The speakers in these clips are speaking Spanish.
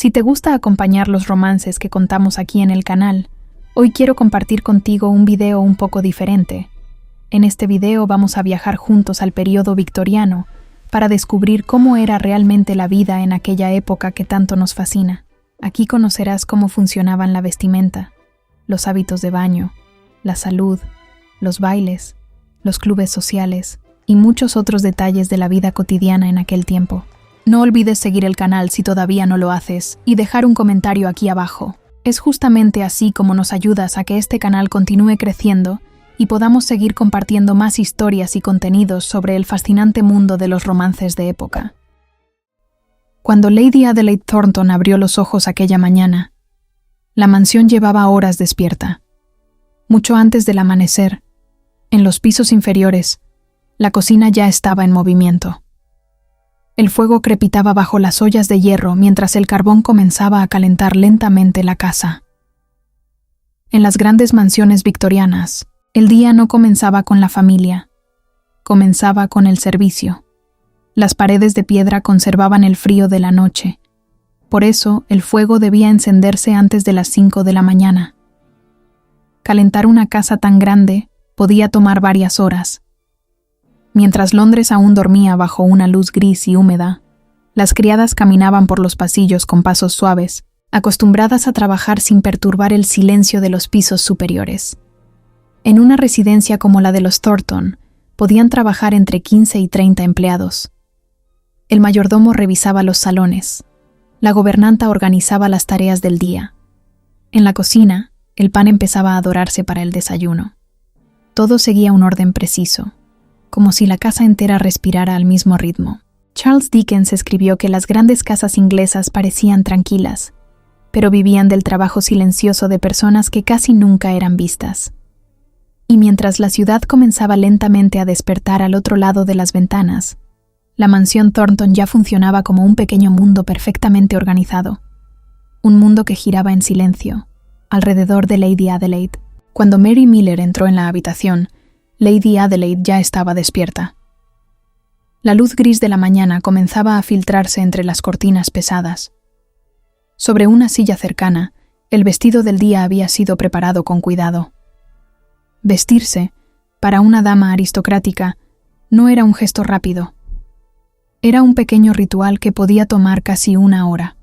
Si te gusta acompañar los romances que contamos aquí en el canal, hoy quiero compartir contigo un video un poco diferente. En este video vamos a viajar juntos al periodo victoriano para descubrir cómo era realmente la vida en aquella época que tanto nos fascina. Aquí conocerás cómo funcionaban la vestimenta, los hábitos de baño, la salud, los bailes, los clubes sociales y muchos otros detalles de la vida cotidiana en aquel tiempo. No olvides seguir el canal si todavía no lo haces y dejar un comentario aquí abajo. Es justamente así como nos ayudas a que este canal continúe creciendo y podamos seguir compartiendo más historias y contenidos sobre el fascinante mundo de los romances de época. Cuando Lady Adelaide Thornton abrió los ojos aquella mañana, la mansión llevaba horas despierta. Mucho antes del amanecer, en los pisos inferiores, la cocina ya estaba en movimiento. El fuego crepitaba bajo las ollas de hierro mientras el carbón comenzaba a calentar lentamente la casa. En las grandes mansiones victorianas, el día no comenzaba con la familia, comenzaba con el servicio. Las paredes de piedra conservaban el frío de la noche. Por eso, el fuego debía encenderse antes de las 5 de la mañana. Calentar una casa tan grande podía tomar varias horas. Mientras Londres aún dormía bajo una luz gris y húmeda, las criadas caminaban por los pasillos con pasos suaves, acostumbradas a trabajar sin perturbar el silencio de los pisos superiores. En una residencia como la de los Thornton, podían trabajar entre 15 y 30 empleados. El mayordomo revisaba los salones. La gobernanta organizaba las tareas del día. En la cocina, el pan empezaba a dorarse para el desayuno. Todo seguía un orden preciso, como si la casa entera respirara al mismo ritmo. Charles Dickens escribió que las grandes casas inglesas parecían tranquilas, pero vivían del trabajo silencioso de personas que casi nunca eran vistas. Y mientras la ciudad comenzaba lentamente a despertar al otro lado de las ventanas, la mansión Thornton ya funcionaba como un pequeño mundo perfectamente organizado. Un mundo que giraba en silencio, alrededor de Lady Adelaide. Cuando Mary Miller entró en la habitación, Lady Adelaide ya estaba despierta. La luz gris de la mañana comenzaba a filtrarse entre las cortinas pesadas. Sobre una silla cercana, el vestido del día había sido preparado con cuidado. Vestirse, para una dama aristocrática, no era un gesto rápido. Era un pequeño ritual que podía tomar casi una hora.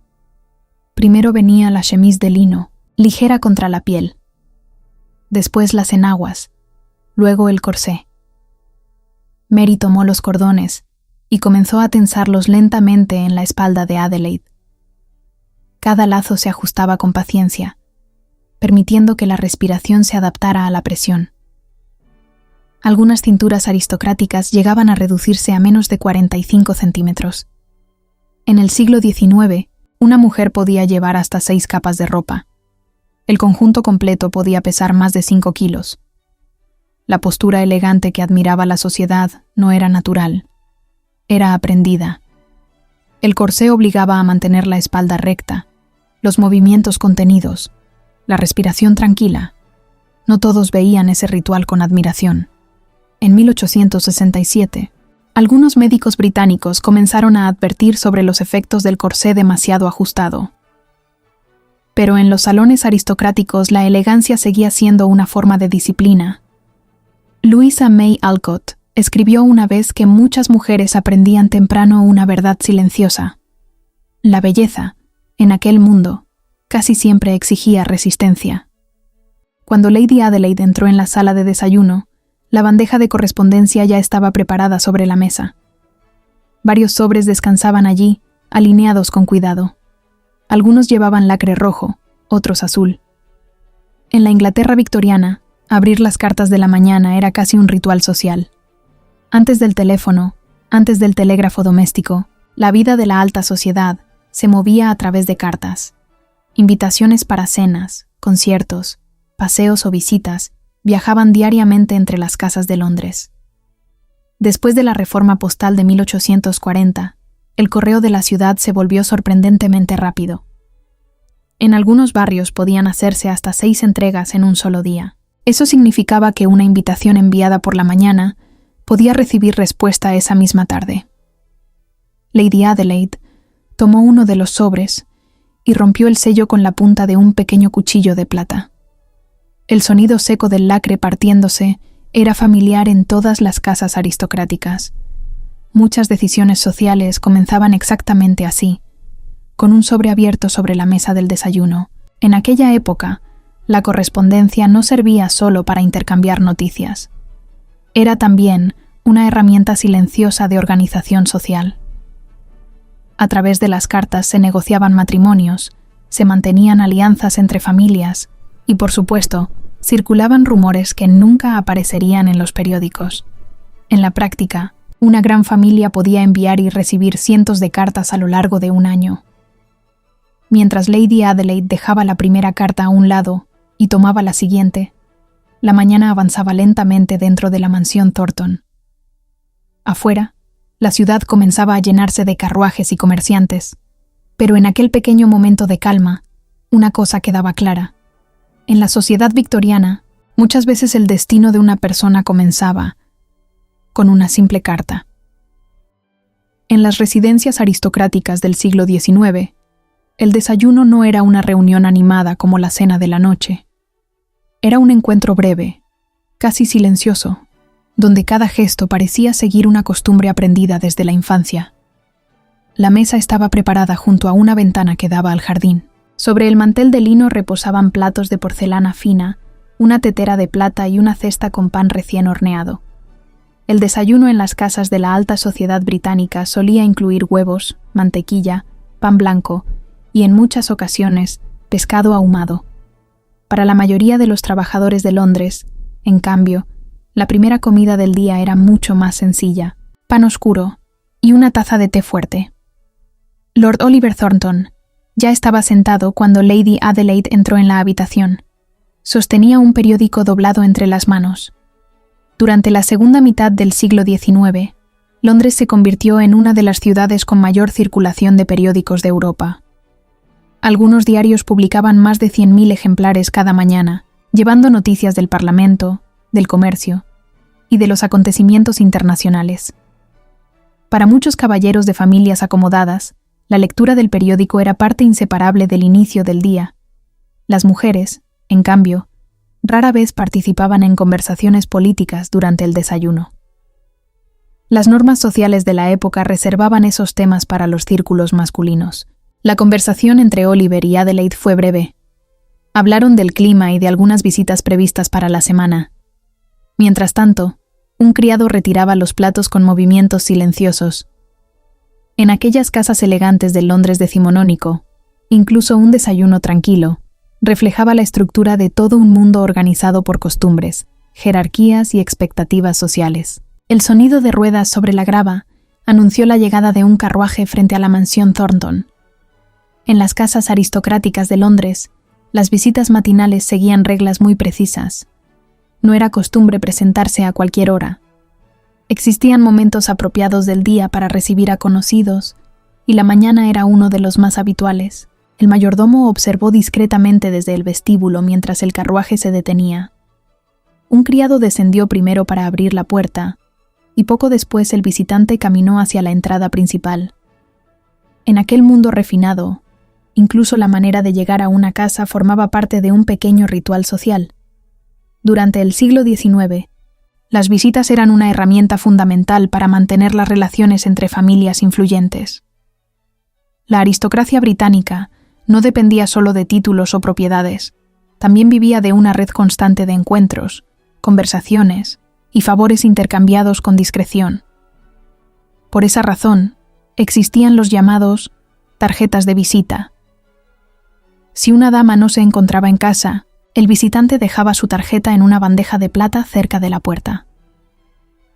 Primero venía la chemise de lino, ligera contra la piel. Después las enaguas, luego el corsé. Mary tomó los cordones y comenzó a tensarlos lentamente en la espalda de Adelaide. Cada lazo se ajustaba con paciencia, permitiendo que la respiración se adaptara a la presión. Algunas cinturas aristocráticas llegaban a reducirse a menos de 45 centímetros. En el siglo XIX, una mujer podía llevar hasta 6 capas de ropa. El conjunto completo podía pesar más de 5 kilos. La postura elegante que admiraba la sociedad no era natural, era aprendida. El corsé obligaba a mantener la espalda recta, los movimientos contenidos, la respiración tranquila. No todos veían ese ritual con admiración. En 1867, algunos médicos británicos comenzaron a advertir sobre los efectos del corsé demasiado ajustado. Pero en los salones aristocráticos la elegancia seguía siendo una forma de disciplina. Louisa May Alcott escribió una vez que muchas mujeres aprendían temprano una verdad silenciosa. La belleza, en aquel mundo, casi siempre exigía resistencia. Cuando Lady Adelaide entró en la sala de desayuno, la bandeja de correspondencia ya estaba preparada sobre la mesa. Varios sobres descansaban allí, alineados con cuidado. Algunos llevaban lacre rojo, otros azul. En la Inglaterra victoriana, abrir las cartas de la mañana era casi un ritual social. Antes del teléfono, antes del telégrafo doméstico, la vida de la alta sociedad se movía a través de cartas. Invitaciones para cenas, conciertos, paseos o visitas viajaban diariamente entre las casas de Londres. Después de la reforma postal de 1840, el correo de la ciudad se volvió sorprendentemente rápido. En algunos barrios podían hacerse hasta 6 entregas en un solo día. Eso significaba que una invitación enviada por la mañana podía recibir respuesta esa misma tarde. Lady Adelaide tomó uno de los sobres y rompió el sello con la punta de un pequeño cuchillo de plata. El sonido seco del lacre partiéndose era familiar en todas las casas aristocráticas. Muchas decisiones sociales comenzaban exactamente así, con un sobre abierto sobre la mesa del desayuno. En aquella época, la correspondencia no servía solo para intercambiar noticias. Era también una herramienta silenciosa de organización social. A través de las cartas se negociaban matrimonios, se mantenían alianzas entre familias y, por supuesto, circulaban rumores que nunca aparecerían en los periódicos. En la práctica, una gran familia podía enviar y recibir cientos de cartas a lo largo de un año. Mientras Lady Adelaide dejaba la primera carta a un lado y tomaba la siguiente, la mañana avanzaba lentamente dentro de la mansión Thornton. Afuera, la ciudad comenzaba a llenarse de carruajes y comerciantes, pero en aquel pequeño momento de calma, una cosa quedaba clara. En la sociedad victoriana, muchas veces el destino de una persona comenzaba con una simple carta. En las residencias aristocráticas del siglo XIX, el desayuno no era una reunión animada como la cena de la noche. Era un encuentro breve, casi silencioso, donde cada gesto parecía seguir una costumbre aprendida desde la infancia. La mesa estaba preparada junto a una ventana que daba al jardín. Sobre el mantel de lino reposaban platos de porcelana fina, una tetera de plata y una cesta con pan recién horneado. El desayuno en las casas de la alta sociedad británica solía incluir huevos, mantequilla, pan blanco y, en muchas ocasiones, pescado ahumado. Para la mayoría de los trabajadores de Londres, en cambio, la primera comida del día era mucho más sencilla: pan oscuro y una taza de té fuerte. Lord Oliver Thornton ya estaba sentado cuando Lady Adelaide entró en la habitación. Sostenía un periódico doblado entre las manos. Durante la segunda mitad del siglo XIX, Londres se convirtió en una de las ciudades con mayor circulación de periódicos de Europa. Algunos diarios publicaban más de 100.000 ejemplares cada mañana, llevando noticias del Parlamento, del comercio y de los acontecimientos internacionales. Para muchos caballeros de familias acomodadas, la lectura del periódico era parte inseparable del inicio del día. Las mujeres, en cambio, rara vez participaban en conversaciones políticas durante el desayuno. Las normas sociales de la época reservaban esos temas para los círculos masculinos. La conversación entre Oliver y Adelaide fue breve. Hablaron del clima y de algunas visitas previstas para la semana. Mientras tanto, un criado retiraba los platos con movimientos silenciosos. En aquellas casas elegantes del Londres decimonónico, incluso un desayuno tranquilo reflejaba la estructura de todo un mundo organizado por costumbres, jerarquías y expectativas sociales. El sonido de ruedas sobre la grava anunció la llegada de un carruaje frente a la mansión Thornton. En las casas aristocráticas de Londres, las visitas matinales seguían reglas muy precisas. No era costumbre presentarse a cualquier hora. Existían momentos apropiados del día para recibir a conocidos, y la mañana era uno de los más habituales. El mayordomo observó discretamente desde el vestíbulo mientras el carruaje se detenía. Un criado descendió primero para abrir la puerta, y poco después el visitante caminó hacia la entrada principal. En aquel mundo refinado, incluso la manera de llegar a una casa formaba parte de un pequeño ritual social. Durante el siglo XIX, las visitas eran una herramienta fundamental para mantener las relaciones entre familias influyentes. La aristocracia británica no dependía solo de títulos o propiedades, también vivía de una red constante de encuentros, conversaciones y favores intercambiados con discreción. Por esa razón, existían los llamados tarjetas de visita. Si una dama no se encontraba en casa, el visitante dejaba su tarjeta en una bandeja de plata cerca de la puerta.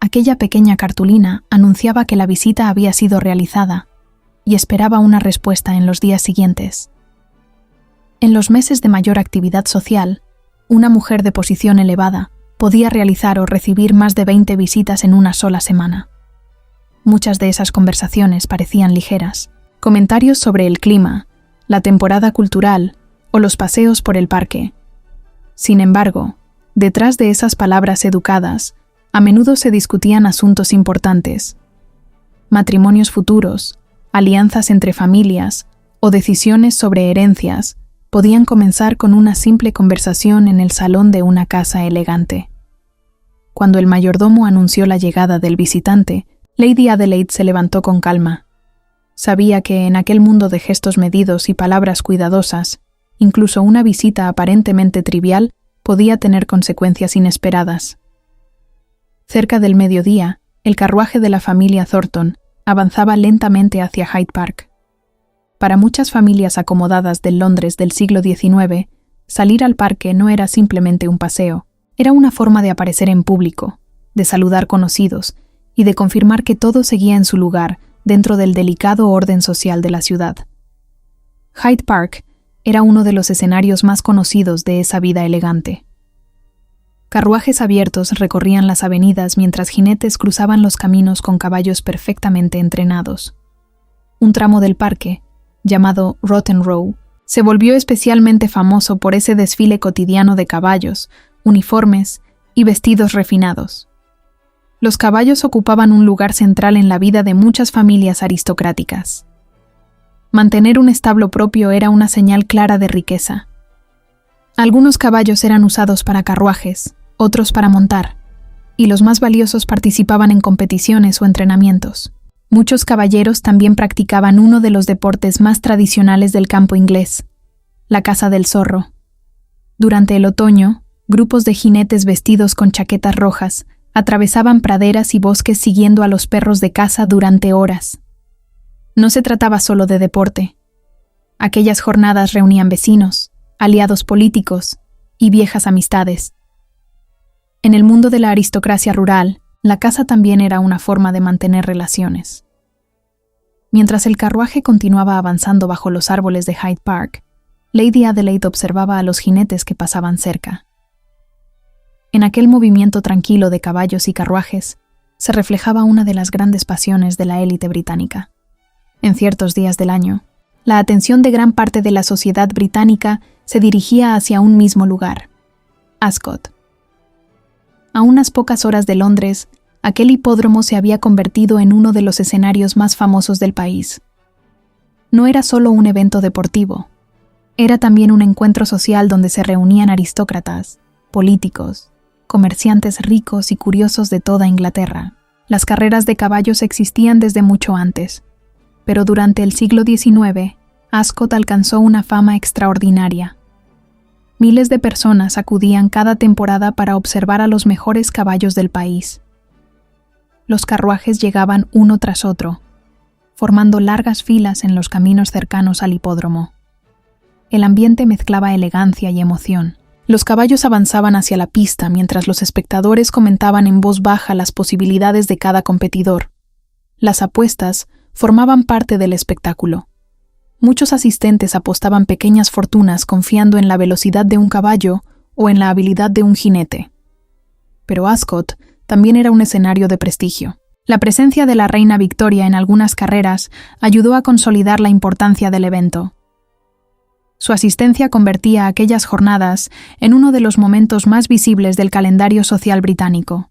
Aquella pequeña cartulina anunciaba que la visita había sido realizada y esperaba una respuesta en los días siguientes. En los meses de mayor actividad social, una mujer de posición elevada podía realizar o recibir más de 20 visitas en una sola semana. Muchas de esas conversaciones parecían ligeras, comentarios sobre el clima, la temporada cultural o los paseos por el parque. Sin embargo, detrás de esas palabras educadas, a menudo se discutían asuntos importantes: matrimonios futuros, alianzas entre familias o decisiones sobre herencias podían comenzar con una simple conversación en el salón de una casa elegante. Cuando el mayordomo anunció la llegada del visitante, Lady Adelaide se levantó con calma. Sabía que en aquel mundo de gestos medidos y palabras cuidadosas, incluso una visita aparentemente trivial podía tener consecuencias inesperadas. Cerca del mediodía, el carruaje de la familia Thornton avanzaba lentamente hacia Hyde Park. Para muchas familias acomodadas del Londres del siglo XIX, salir al parque no era simplemente un paseo, era una forma de aparecer en público, de saludar conocidos y de confirmar que todo seguía en su lugar dentro del delicado orden social de la ciudad. Hyde Park era uno de los escenarios más conocidos de esa vida elegante. Carruajes abiertos recorrían las avenidas mientras jinetes cruzaban los caminos con caballos perfectamente entrenados. Un tramo del parque, llamado Rotten Row, se volvió especialmente famoso por ese desfile cotidiano de caballos, uniformes y vestidos refinados. Los caballos ocupaban un lugar central en la vida de muchas familias aristocráticas. Mantener un establo propio era una señal clara de riqueza. Algunos caballos eran usados para carruajes, otros para montar, y los más valiosos participaban en competiciones o entrenamientos. Muchos caballeros también practicaban uno de los deportes más tradicionales del campo inglés, la caza del zorro. Durante el otoño, grupos de jinetes vestidos con chaquetas rojas atravesaban praderas y bosques siguiendo a los perros de caza durante horas. No se trataba solo de deporte. Aquellas jornadas reunían vecinos, aliados políticos y viejas amistades. En el mundo de la aristocracia rural, la caza también era una forma de mantener relaciones. Mientras el carruaje continuaba avanzando bajo los árboles de Hyde Park, Lady Adelaide observaba a los jinetes que pasaban cerca. En aquel movimiento tranquilo de caballos y carruajes se reflejaba una de las grandes pasiones de la élite británica. En ciertos días del año, la atención de gran parte de la sociedad británica se dirigía hacia un mismo lugar, Ascot. A unas pocas horas de Londres, aquel hipódromo se había convertido en uno de los escenarios más famosos del país. No era solo un evento deportivo, era también un encuentro social donde se reunían aristócratas, políticos, comerciantes ricos y curiosos de toda Inglaterra. Las carreras de caballos existían desde mucho antes, pero durante el siglo XIX, Ascot alcanzó una fama extraordinaria. Miles de personas acudían cada temporada para observar a los mejores caballos del país. Los carruajes llegaban uno tras otro, formando largas filas en los caminos cercanos al hipódromo. El ambiente mezclaba elegancia y emoción. Los caballos avanzaban hacia la pista mientras los espectadores comentaban en voz baja las posibilidades de cada competidor. Las apuestas formaban parte del espectáculo. Muchos asistentes apostaban pequeñas fortunas confiando en la velocidad de un caballo o en la habilidad de un jinete. Pero Ascot también era un escenario de prestigio. La presencia de la reina Victoria en algunas carreras ayudó a consolidar la importancia del evento. Su asistencia convertía aquellas jornadas en uno de los momentos más visibles del calendario social británico.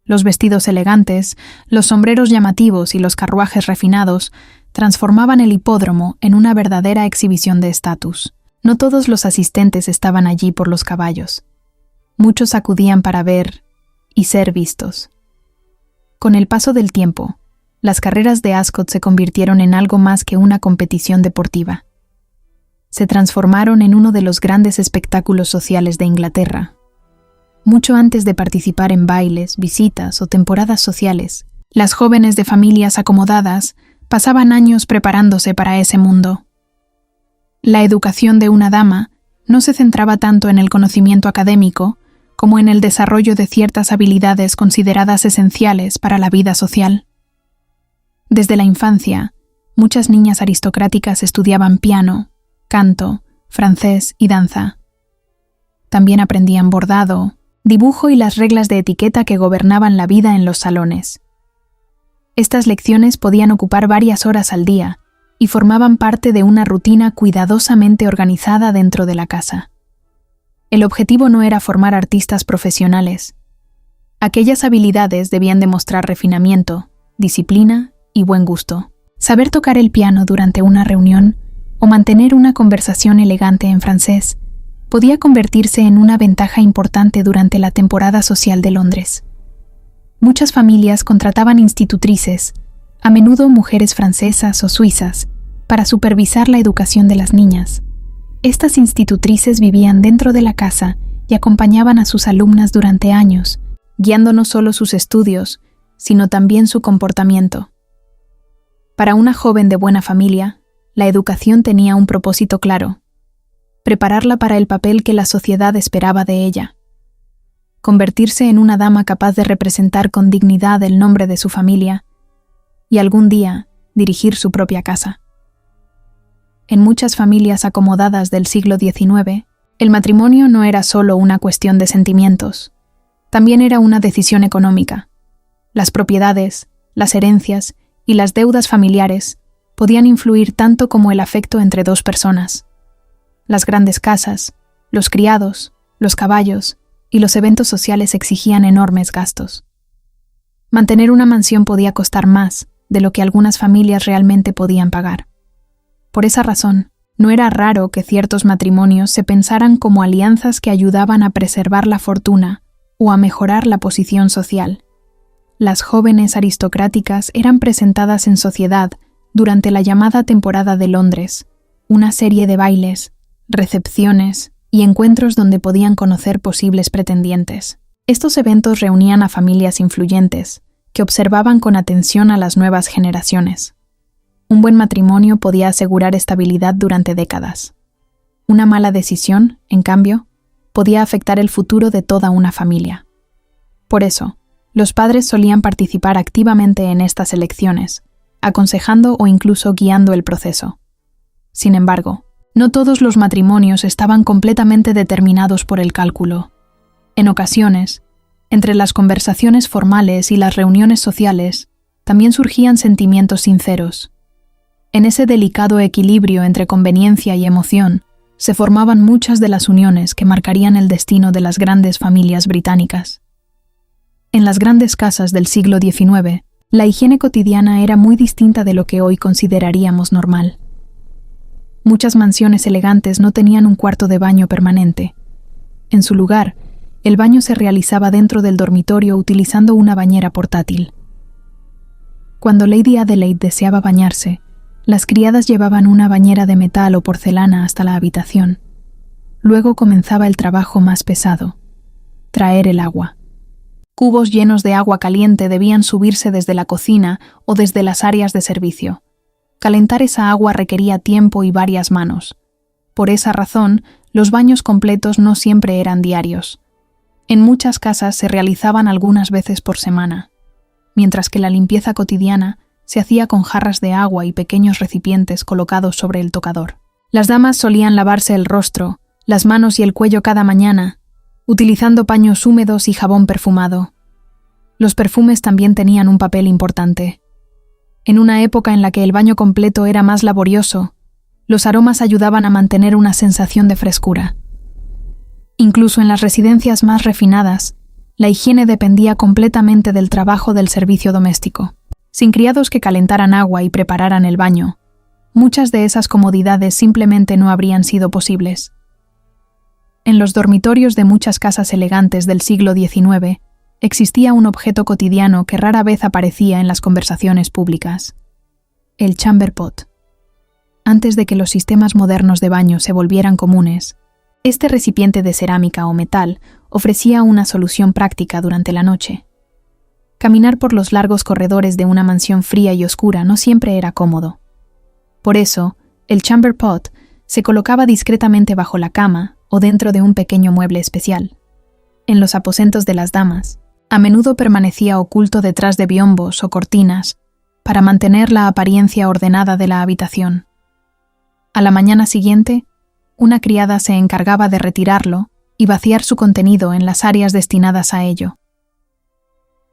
Los vestidos elegantes, los sombreros llamativos y los carruajes refinados transformaban el hipódromo en una verdadera exhibición de estatus. No todos los asistentes estaban allí por los caballos. Muchos acudían para ver y ser vistos. Con el paso del tiempo, las carreras de Ascot se convirtieron en algo más que una competición deportiva. Se transformaron en uno de los grandes espectáculos sociales de Inglaterra. Mucho antes de participar en bailes, visitas o temporadas sociales, las jóvenes de familias acomodadas pasaban años preparándose para ese mundo. La educación de una dama no se centraba tanto en el conocimiento académico como en el desarrollo de ciertas habilidades consideradas esenciales para la vida social. Desde la infancia, muchas niñas aristocráticas estudiaban piano, canto, francés y danza. También aprendían bordado, dibujo y las reglas de etiqueta que gobernaban la vida en los salones. Estas lecciones podían ocupar varias horas al día y formaban parte de una rutina cuidadosamente organizada dentro de la casa. El objetivo no era formar artistas profesionales. Aquellas habilidades debían demostrar refinamiento, disciplina y buen gusto. Saber tocar el piano durante una reunión o mantener una conversación elegante en francés podía convertirse en una ventaja importante durante la temporada social de Londres. Muchas familias contrataban institutrices, a menudo mujeres francesas o suizas, para supervisar la educación de las niñas. Estas institutrices vivían dentro de la casa y acompañaban a sus alumnas durante años, guiando no solo sus estudios, sino también su comportamiento. Para una joven de buena familia, la educación tenía un propósito claro: prepararla para el papel que la sociedad esperaba de ella. Convertirse en una dama capaz de representar con dignidad el nombre de su familia y algún día dirigir su propia casa. En muchas familias acomodadas del siglo XIX, el matrimonio no era solo una cuestión de sentimientos, también era una decisión económica. Las propiedades, las herencias y las deudas familiares podían influir tanto como el afecto entre dos personas. Las grandes casas, los criados, los caballos y los eventos sociales exigían enormes gastos. Mantener una mansión podía costar más de lo que algunas familias realmente podían pagar. Por esa razón, no era raro que ciertos matrimonios se pensaran como alianzas que ayudaban a preservar la fortuna o a mejorar la posición social. Las jóvenes aristocráticas eran presentadas en sociedad durante la llamada temporada de Londres, una serie de bailes, recepciones y encuentros donde podían conocer posibles pretendientes. Estos eventos reunían a familias influyentes, que observaban con atención a las nuevas generaciones. Un buen matrimonio podía asegurar estabilidad durante décadas. Una mala decisión, en cambio, podía afectar el futuro de toda una familia. Por eso, los padres solían participar activamente en estas elecciones, aconsejando o incluso guiando el proceso. Sin embargo, no todos los matrimonios estaban completamente determinados por el cálculo. En ocasiones, entre las conversaciones formales y las reuniones sociales, también surgían sentimientos sinceros. En ese delicado equilibrio entre conveniencia y emoción, se formaban muchas de las uniones que marcarían el destino de las grandes familias británicas. En las grandes casas del siglo XIX, la higiene cotidiana era muy distinta de lo que hoy consideraríamos normal. Muchas mansiones elegantes no tenían un cuarto de baño permanente. En su lugar, el baño se realizaba dentro del dormitorio utilizando una bañera portátil. Cuando Lady Adelaide deseaba bañarse, las criadas llevaban una bañera de metal o porcelana hasta la habitación. Luego comenzaba el trabajo más pesado: traer el agua. Cubos llenos de agua caliente debían subirse desde la cocina o desde las áreas de servicio. Calentar esa agua requería tiempo y varias manos. Por esa razón, los baños completos no siempre eran diarios. En muchas casas se realizaban algunas veces por semana, mientras que la limpieza cotidiana se hacía con jarras de agua y pequeños recipientes colocados sobre el tocador. Las damas solían lavarse el rostro, las manos y el cuello cada mañana, utilizando paños húmedos y jabón perfumado. Los perfumes también tenían un papel importante. En una época en la que el baño completo era más laborioso, los aromas ayudaban a mantener una sensación de frescura. Incluso en las residencias más refinadas, la higiene dependía completamente del trabajo del servicio doméstico. Sin criados que calentaran agua y prepararan el baño, muchas de esas comodidades simplemente no habrían sido posibles. En los dormitorios de muchas casas elegantes del siglo XIX existía un objeto cotidiano que rara vez aparecía en las conversaciones públicas: el chamber pot. Antes de que los sistemas modernos de baño se volvieran comunes, este recipiente de cerámica o metal ofrecía una solución práctica durante la noche. Caminar por los largos corredores de una mansión fría y oscura no siempre era cómodo. Por eso, el chamber pot se colocaba discretamente bajo la cama o dentro de un pequeño mueble especial. En los aposentos de las damas, a menudo permanecía oculto detrás de biombos o cortinas para mantener la apariencia ordenada de la habitación. A la mañana siguiente, una criada se encargaba de retirarlo y vaciar su contenido en las áreas destinadas a ello.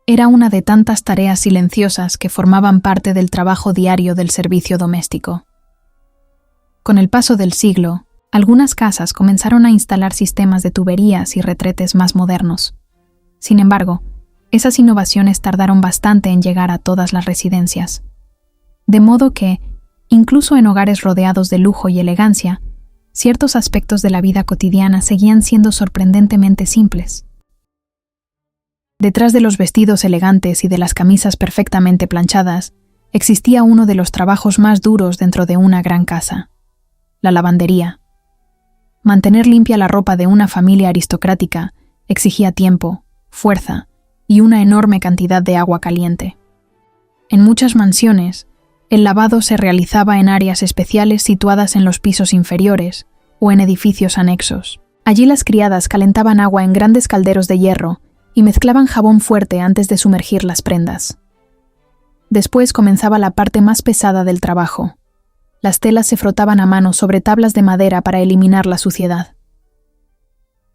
Era una de tantas tareas silenciosas que formaban parte del trabajo diario del servicio doméstico. Con el paso del siglo, algunas casas comenzaron a instalar sistemas de tuberías y retretes más modernos. Sin embargo, esas innovaciones tardaron bastante en llegar a todas las residencias. De modo que, incluso en hogares rodeados de lujo y elegancia, ciertos aspectos de la vida cotidiana seguían siendo sorprendentemente simples. Detrás de los vestidos elegantes y de las camisas perfectamente planchadas, existía uno de los trabajos más duros dentro de una gran casa: la lavandería. Mantener limpia la ropa de una familia aristocrática exigía tiempo, fuerza y una enorme cantidad de agua caliente. En muchas mansiones, el lavado se realizaba en áreas especiales situadas en los pisos inferiores o en edificios anexos. Allí las criadas calentaban agua en grandes calderos de hierro y mezclaban jabón fuerte antes de sumergir las prendas. Después comenzaba la parte más pesada del trabajo. Las telas se frotaban a mano sobre tablas de madera para eliminar la suciedad.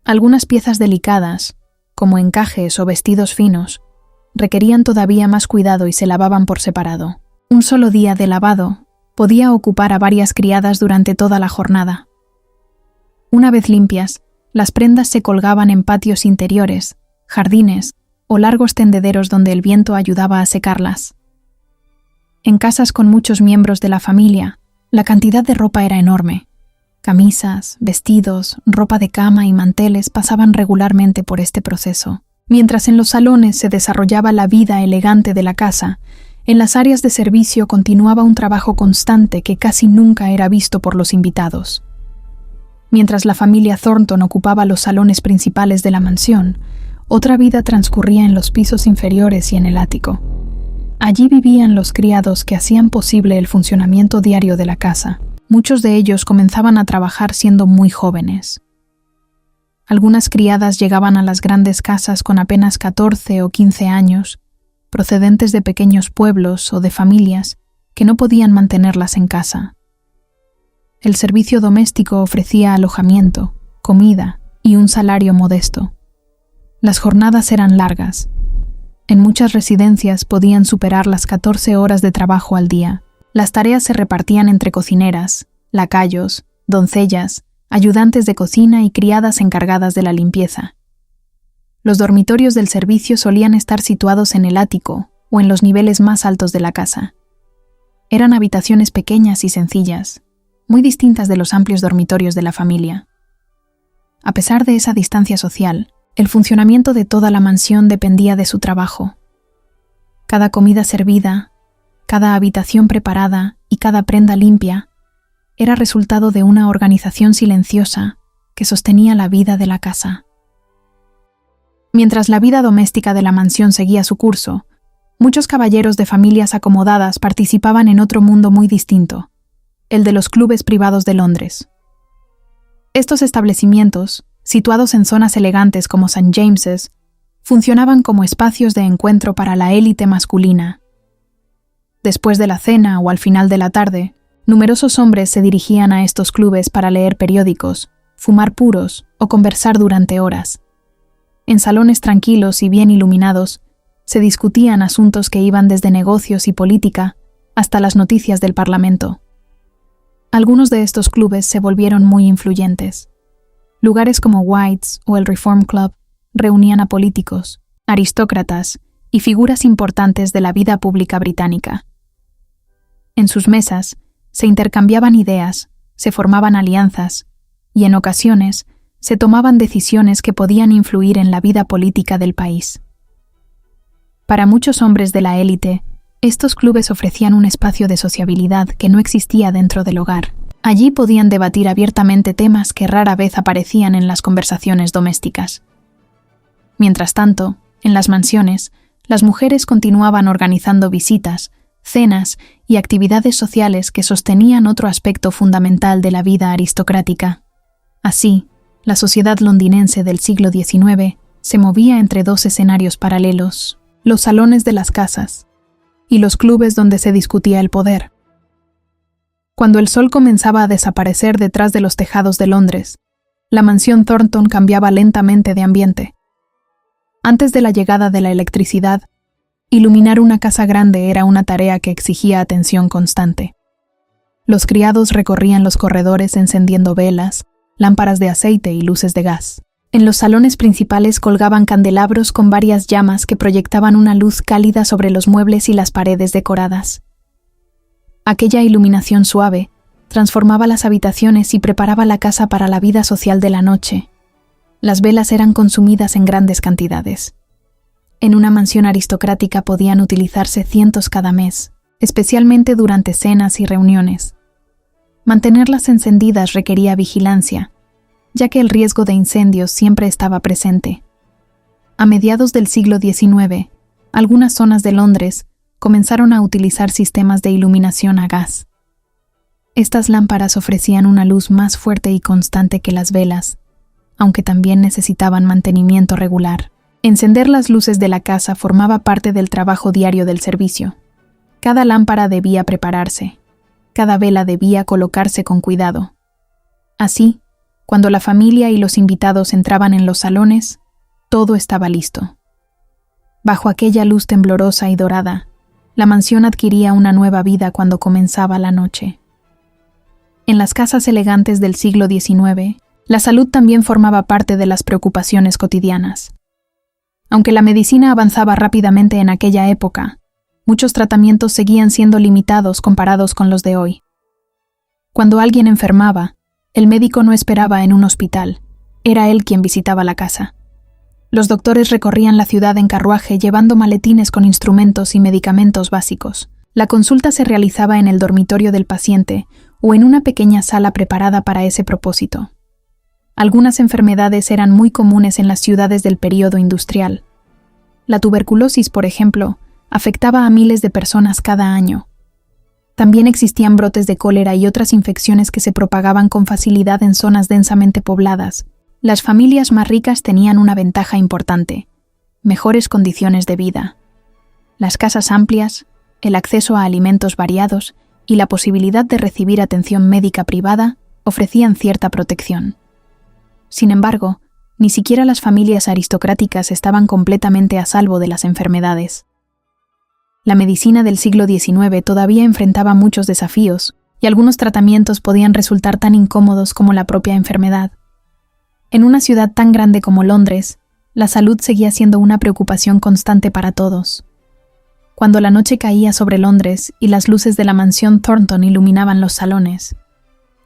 Algunas piezas delicadas, como encajes o vestidos finos, requerían todavía más cuidado y se lavaban por separado. Un solo día de lavado podía ocupar a varias criadas durante toda la jornada. Una vez limpias, las prendas se colgaban en patios interiores, jardines o largos tendederos donde el viento ayudaba a secarlas. En casas con muchos miembros de la familia, la cantidad de ropa era enorme. Camisas, vestidos, ropa de cama y manteles pasaban regularmente por este proceso. Mientras en los salones se desarrollaba la vida elegante de la casa, en las áreas de servicio continuaba un trabajo constante que casi nunca era visto por los invitados. Mientras la familia Thornton ocupaba los salones principales de la mansión, otra vida transcurría en los pisos inferiores y en el ático. Allí vivían los criados que hacían posible el funcionamiento diario de la casa. Muchos de ellos comenzaban a trabajar siendo muy jóvenes. Algunas criadas llegaban a las grandes casas con apenas 14 o 15 años, procedentes de pequeños pueblos o de familias que no podían mantenerlas en casa. El servicio doméstico ofrecía alojamiento, comida y un salario modesto. Las jornadas eran largas. En muchas residencias podían superar las 14 horas de trabajo al día. Las tareas se repartían entre cocineras, lacayos, doncellas, ayudantes de cocina y criadas encargadas de la limpieza. Los dormitorios del servicio solían estar situados en el ático o en los niveles más altos de la casa. Eran habitaciones pequeñas y sencillas, muy distintas de los amplios dormitorios de la familia. A pesar de esa distancia social, el funcionamiento de toda la mansión dependía de su trabajo. Cada comida servida, cada habitación preparada y cada prenda limpia era resultado de una organización silenciosa que sostenía la vida de la casa. Mientras la vida doméstica de la mansión seguía su curso, muchos caballeros de familias acomodadas participaban en otro mundo muy distinto, el de los clubes privados de Londres. Estos establecimientos, situados en zonas elegantes como St. James's, funcionaban como espacios de encuentro para la élite masculina. Después de la cena o al final de la tarde, numerosos hombres se dirigían a estos clubes para leer periódicos, fumar puros o conversar durante horas. En salones tranquilos y bien iluminados, se discutían asuntos que iban desde negocios y política hasta las noticias del Parlamento. Algunos de estos clubes se volvieron muy influyentes. Lugares como White's o el Reform Club reunían a políticos, aristócratas y figuras importantes de la vida pública británica. En sus mesas se intercambiaban ideas, se formaban alianzas y, en ocasiones, se tomaban decisiones que podían influir en la vida política del país. Para muchos hombres de la élite, estos clubes ofrecían un espacio de sociabilidad que no existía dentro del hogar. Allí podían debatir abiertamente temas que rara vez aparecían en las conversaciones domésticas. Mientras tanto, en las mansiones, las mujeres continuaban organizando visitas, cenas y actividades sociales que sostenían otro aspecto fundamental de la vida aristocrática. Así, la sociedad londinense del siglo XIX se movía entre dos escenarios paralelos: los salones de las casas y los clubes donde se discutía el poder. Cuando el sol comenzaba a desaparecer detrás de los tejados de Londres, la mansión Thornton cambiaba lentamente de ambiente. Antes de la llegada de la electricidad, iluminar una casa grande era una tarea que exigía atención constante. Los criados recorrían los corredores encendiendo velas, lámparas de aceite y luces de gas. En los salones principales colgaban candelabros con varias llamas que proyectaban una luz cálida sobre los muebles y las paredes decoradas. Aquella iluminación suave transformaba las habitaciones y preparaba la casa para la vida social de la noche. Las velas eran consumidas en grandes cantidades. En una mansión aristocrática podían utilizarse cientos cada mes, especialmente durante cenas y reuniones. Mantenerlas encendidas requería vigilancia, ya que el riesgo de incendios siempre estaba presente. A mediados del siglo XIX, algunas zonas de Londres comenzaron a utilizar sistemas de iluminación a gas. Estas lámparas ofrecían una luz más fuerte y constante que las velas, aunque también necesitaban mantenimiento regular. Encender las luces de la casa formaba parte del trabajo diario del servicio. Cada lámpara debía prepararse, cada vela debía colocarse con cuidado. Así, cuando la familia y los invitados entraban en los salones, todo estaba listo. Bajo aquella luz temblorosa y dorada, la mansión adquiría una nueva vida cuando comenzaba la noche. En las casas elegantes del siglo XIX, la salud también formaba parte de las preocupaciones cotidianas. Aunque la medicina avanzaba rápidamente en aquella época, muchos tratamientos seguían siendo limitados comparados con los de hoy. Cuando alguien enfermaba, el médico no esperaba en un hospital, era él quien visitaba la casa. Los doctores recorrían la ciudad en carruaje llevando maletines con instrumentos y medicamentos básicos. La consulta se realizaba en el dormitorio del paciente o en una pequeña sala preparada para ese propósito. Algunas enfermedades eran muy comunes en las ciudades del período industrial. La tuberculosis, por ejemplo, afectaba a miles de personas cada año. También existían brotes de cólera y otras infecciones que se propagaban con facilidad en zonas densamente pobladas. Las familias más ricas tenían una ventaja importante: mejores condiciones de vida. Las casas amplias, el acceso a alimentos variados y la posibilidad de recibir atención médica privada ofrecían cierta protección. Sin embargo, ni siquiera las familias aristocráticas estaban completamente a salvo de las enfermedades. La medicina del siglo XIX todavía enfrentaba muchos desafíos, y algunos tratamientos podían resultar tan incómodos como la propia enfermedad. En una ciudad tan grande como Londres, la salud seguía siendo una preocupación constante para todos. Cuando la noche caía sobre Londres y las luces de la mansión Thornton iluminaban los salones,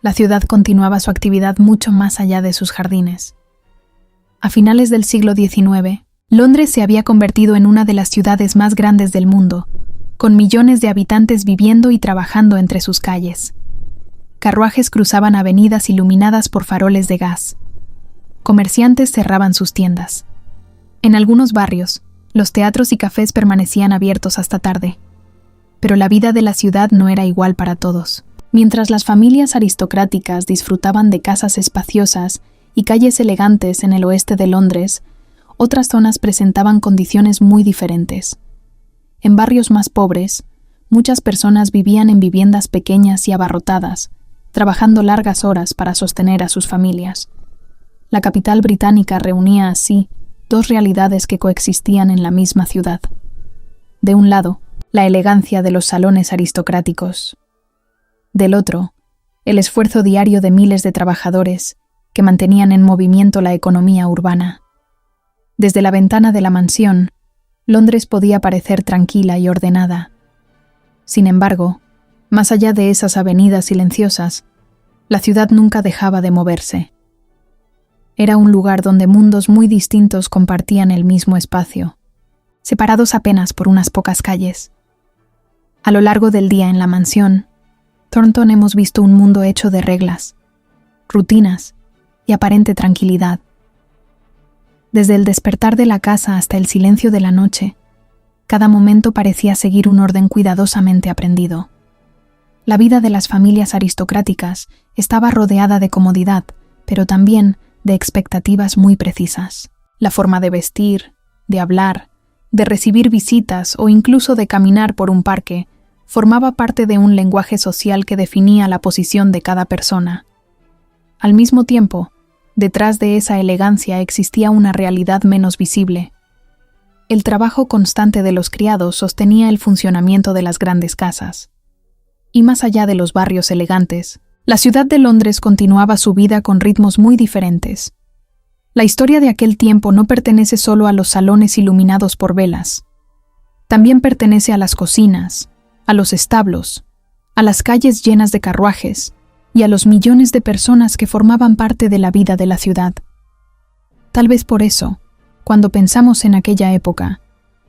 la ciudad continuaba su actividad mucho más allá de sus jardines. A finales del siglo XIX, Londres se había convertido en una de las ciudades más grandes del mundo, con millones de habitantes viviendo y trabajando entre sus calles. Carruajes cruzaban avenidas iluminadas por faroles de gas. Comerciantes cerraban sus tiendas. En algunos barrios, los teatros y cafés permanecían abiertos hasta tarde. Pero la vida de la ciudad no era igual para todos. Mientras las familias aristocráticas disfrutaban de casas espaciosas y calles elegantes en el oeste de Londres, otras zonas presentaban condiciones muy diferentes. En barrios más pobres, muchas personas vivían en viviendas pequeñas y abarrotadas, trabajando largas horas para sostener a sus familias. La capital británica reunía así dos realidades que coexistían en la misma ciudad. De un lado, la elegancia de los salones aristocráticos. Del otro, el esfuerzo diario de miles de trabajadores que mantenían en movimiento la economía urbana. Desde la ventana de la mansión, Londres podía parecer tranquila y ordenada. Sin embargo, más allá de esas avenidas silenciosas, la ciudad nunca dejaba de moverse. Era un lugar donde mundos muy distintos compartían el mismo espacio, separados apenas por unas pocas calles. A lo largo del día en la mansión, Thornton hemos visto un mundo hecho de reglas, rutinas y aparente tranquilidad. Desde el despertar de la casa hasta el silencio de la noche, cada momento parecía seguir un orden cuidadosamente aprendido. La vida de las familias aristocráticas estaba rodeada de comodidad, pero también de expectativas muy precisas. La forma de vestir, de hablar, de recibir visitas o incluso de caminar por un parque formaba parte de un lenguaje social que definía la posición de cada persona. Al mismo tiempo, detrás de esa elegancia existía una realidad menos visible. El trabajo constante de los criados sostenía el funcionamiento de las grandes casas. Y más allá de los barrios elegantes, la ciudad de Londres continuaba su vida con ritmos muy diferentes. La historia de aquel tiempo no pertenece solo a los salones iluminados por velas. También pertenece a las cocinas, a los establos, a las calles llenas de carruajes y a los millones de personas que formaban parte de la vida de la ciudad. Tal vez por eso, cuando pensamos en aquella época,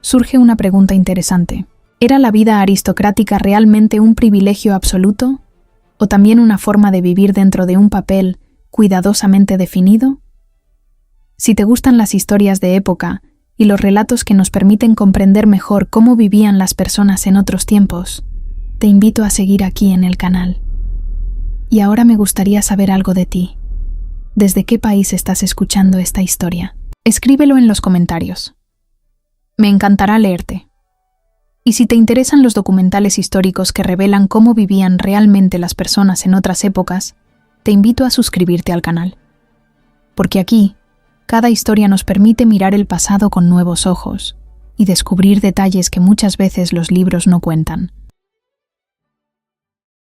surge una pregunta interesante. ¿Era la vida aristocrática realmente un privilegio absoluto? ¿O también una forma de vivir dentro de un papel cuidadosamente definido? Si te gustan las historias de época y los relatos que nos permiten comprender mejor cómo vivían las personas en otros tiempos, te invito a seguir aquí en el canal. Y ahora me gustaría saber algo de ti. ¿Desde qué país estás escuchando esta historia? Escríbelo en los comentarios. Me encantará leerte. Y si te interesan los documentales históricos que revelan cómo vivían realmente las personas en otras épocas, te invito a suscribirte al canal. Porque aquí, cada historia nos permite mirar el pasado con nuevos ojos y descubrir detalles que muchas veces los libros no cuentan.